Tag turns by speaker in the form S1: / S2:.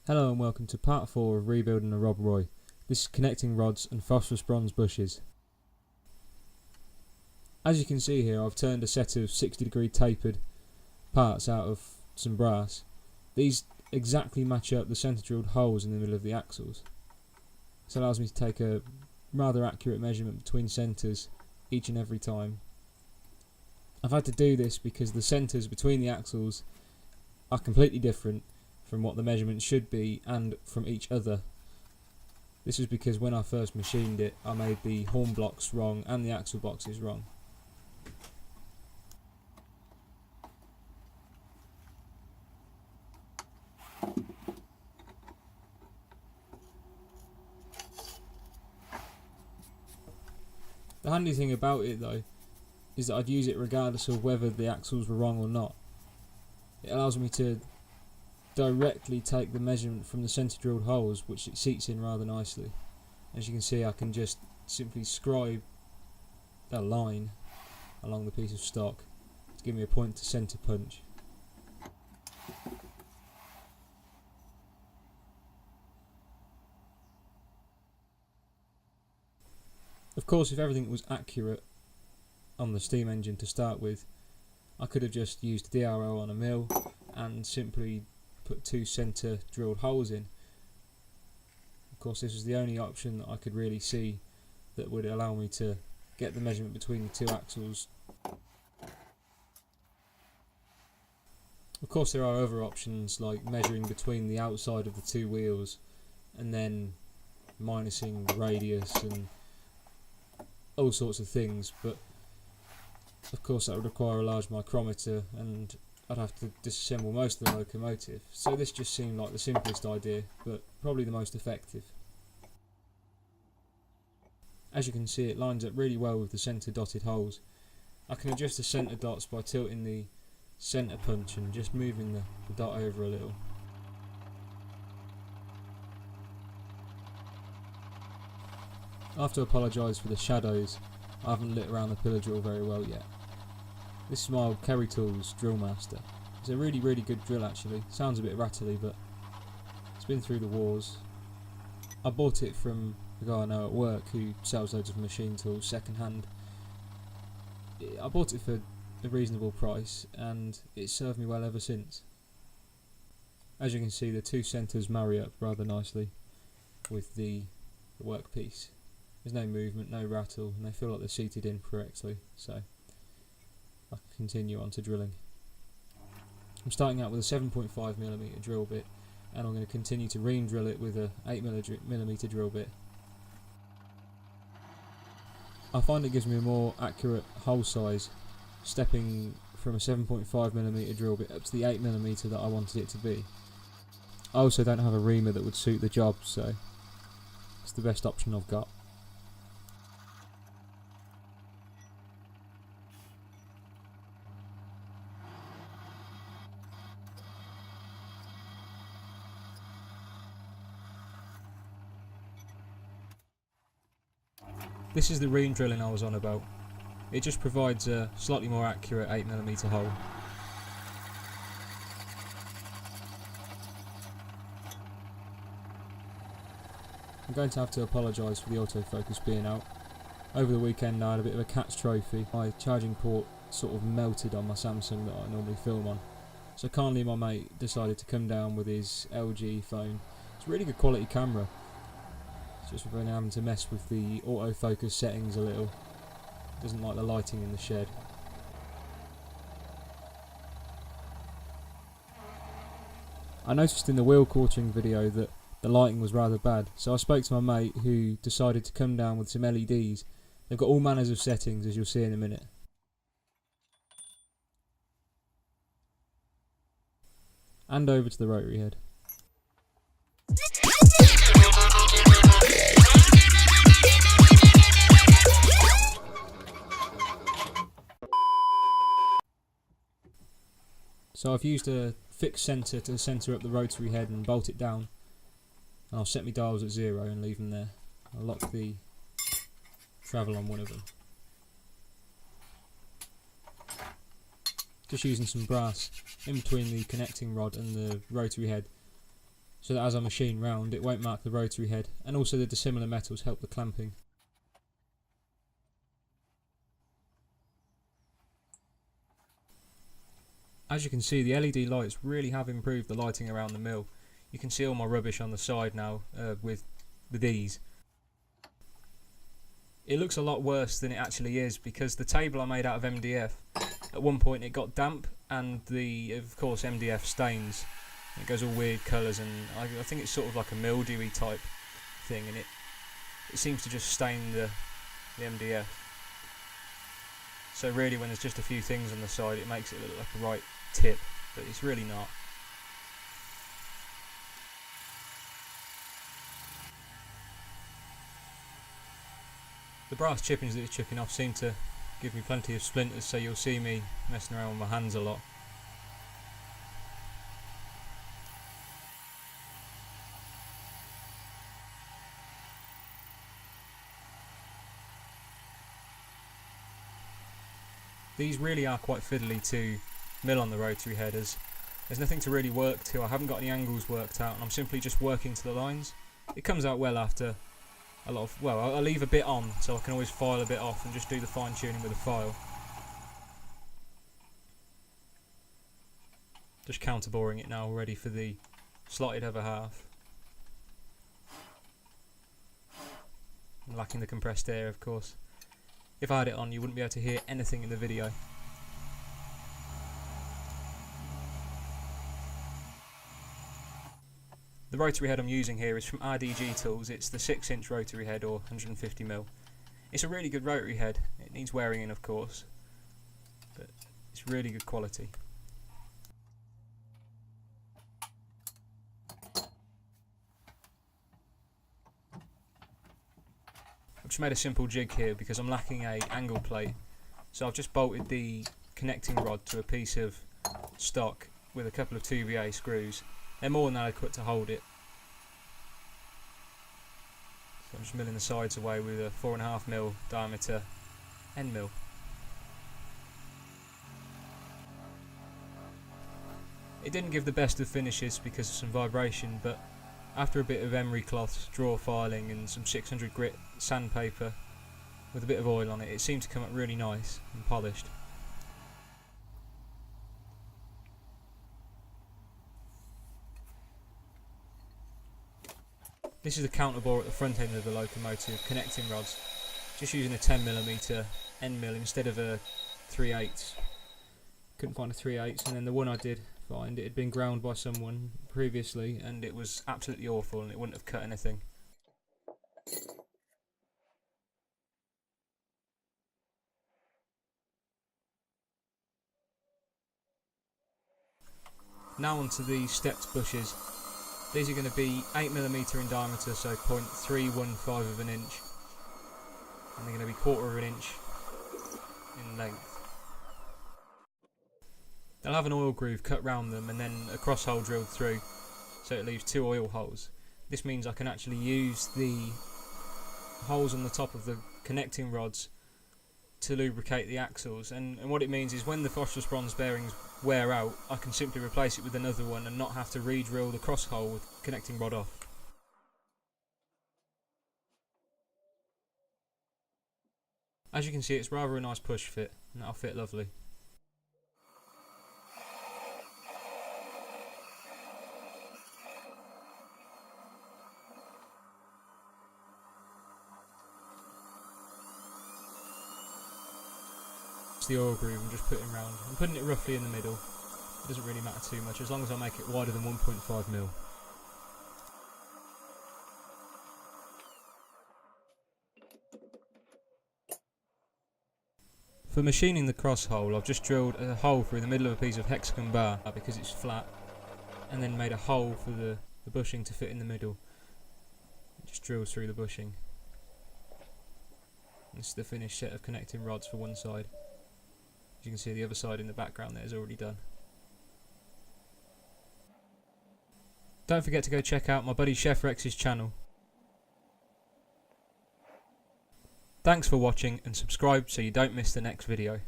S1: Hello and welcome to part 4 of rebuilding a Rob Roy. This is connecting rods and phosphorus bronze bushes. As you can see here, I've turned a set of 60-degree tapered parts out of some brass. These exactly match up the centre drilled holes in the middle of the axles. This allows me to take a rather accurate measurement between centres each and every time. I've had to do this because the centres between the axles are completely different from what the measurement should be and from each other. This is because when I first machined it, I made the horn blocks wrong and the axle boxes wrong. The handy thing about it though is that I'd use it regardless of whether the axles were wrong or not. It allows me to directly take the measurement from the centre drilled holes, which it seats in rather nicely. As you can see, I can just simply scribe a line along the piece of stock to give me a point to centre punch. Of course, if everything was accurate on the steam engine to start with, I could have just used DRO on a mill and simply put 2 centre drilled holes in. Of course, this was the only option that I could really see that would allow me to get the measurement between the 2 axles. Of course, there are other options like measuring between the outside of the 2 wheels and then minusing the radius and all sorts of things, but of course that would require a large micrometer and I'd have to disassemble most of the locomotive, so this just seemed like the simplest idea, but probably the most effective. As you can see, it lines up really well with the centre dotted holes. I can adjust the centre dots by tilting the centre punch and just moving the dot over a little. I have to apologise for the shadows. I haven't lit around the pillar drill very well yet. This is my old Kerry Tools Drill Master. It's a really good drill actually. Sounds a bit rattly, but it's been through the wars. I bought it from a guy I know at work who sells loads of machine tools second hand. I bought it for a reasonable price and it's served me well ever since. As you can see, the 2 centres marry up rather nicely with the workpiece. There's no movement, no rattle, and they feel like they're seated in correctly, so I can continue on to drilling. I'm starting out with a 7.5mm drill bit, and I'm going to continue to ream drill it with a 8mm drill bit. I find it gives me a more accurate hole size, stepping from a 7.5mm drill bit up to the 8mm that I wanted it to be. I also don't have a reamer that would suit the job, so it's the best option I've got. This is the ream drilling I was on about. It just provides a slightly more accurate 8mm hole. I'm going to have to apologise for the autofocus being out. Over the weekend I had a bit of a cat's trophy. My charging port sort of melted on my Samsung that I normally film on. So kindly my mate decided to come down with his LG phone. It's a really good quality camera. Just when having to mess with the autofocus settings a little. Doesn't like the lighting in the shed. I noticed in the wheel quartering video that the lighting was rather bad, so I spoke to my mate who decided to come down with some LEDs. They've got all manners of settings, as you'll see in a minute. And over to the rotary head. So I've used a fixed centre to centre up the rotary head and bolt it down. And I'll set my dials at 0 and leave them there. I'll lock the travel on one of them. Just using some brass in between the connecting rod and the rotary head so that as I machine round it won't mark the rotary head, and also the dissimilar metals help the clamping. As you can see, the LED lights really have improved the lighting around the mill. You can see all my rubbish on the side now with these. It looks a lot worse than it actually is, because the table I made out of MDF, at one point it got damp, and of course MDF stains. It goes all weird colours, and I think it's sort of like a mildewy type thing, and it seems to just stain the MDF. So really, when there's just a few things on the side, it makes it look like a right tip, but it's really not. The brass chippings that it's chipping off seem to give me plenty of splinters, so you'll see me messing around with my hands a lot. These really are quite fiddly to mill on the rotary headers. There's nothing to really work to. I haven't got any angles worked out, and I'm simply just working to the lines. It comes out well after a lot of, well, I'll leave a bit on so I can always file a bit off and just do the fine tuning with a file. Just counter boring it now, ready for the slotted other half. Lacking the compressed air, of course. If I had it on, you wouldn't be able to hear anything in the video. The rotary head I'm using here is from RDG Tools. It's the 6-inch rotary head, or 150mm. It's a really good rotary head. It needs wearing in, of course, but it's really good quality. I've just made a simple jig here because I'm lacking a angle plate, so I've just bolted the connecting rod to a piece of stock with a couple of 2VA screws. They're more than adequate to hold it. So I'm just milling the sides away with a 4.5mm diameter end mill. It didn't give the best of finishes because of some vibration, but after a bit of emery cloth, draw filing and some 600 grit sandpaper with a bit of oil on it, it seemed to come up really nice and polished. This is the counterbore at the front end of the locomotive, connecting rods. Just using a 10mm end mill instead of a 3/8. Couldn't find a 3/8, and then the one I did find, it had been ground by someone previously and it was absolutely awful and it wouldn't have cut anything. Now onto the stepped bushes. These are going to be 8mm in diameter, so 0.315 of an inch, and they're going to be 1/4 of an inch in length. They'll have an oil groove cut round them and then a cross hole drilled through, so it leaves 2 oil holes. This means I can actually use the holes on the top of the connecting rods to lubricate the axles, and what it means is when the phosphorus bronze bearings wear out, I can simply replace it with another one and not have to re-drill the cross hole with connecting rod off. As you can see, it's rather a nice push fit, and that'll fit lovely. The oil groove I'm just putting round. I'm putting it roughly in the middle. It doesn't really matter too much as long as I make it wider than 1.5mm. For machining the cross hole, I've just drilled a hole through the middle of a piece of hexagon bar because it's flat, and then made a hole for the bushing to fit in the middle. It just drills through the bushing. This is the finished set of connecting rods for one side. You can see the other side in the background there is already done. Don't forget to go check out my buddy Chef Rex's channel. Thanks for watching and subscribe so you don't miss the next video.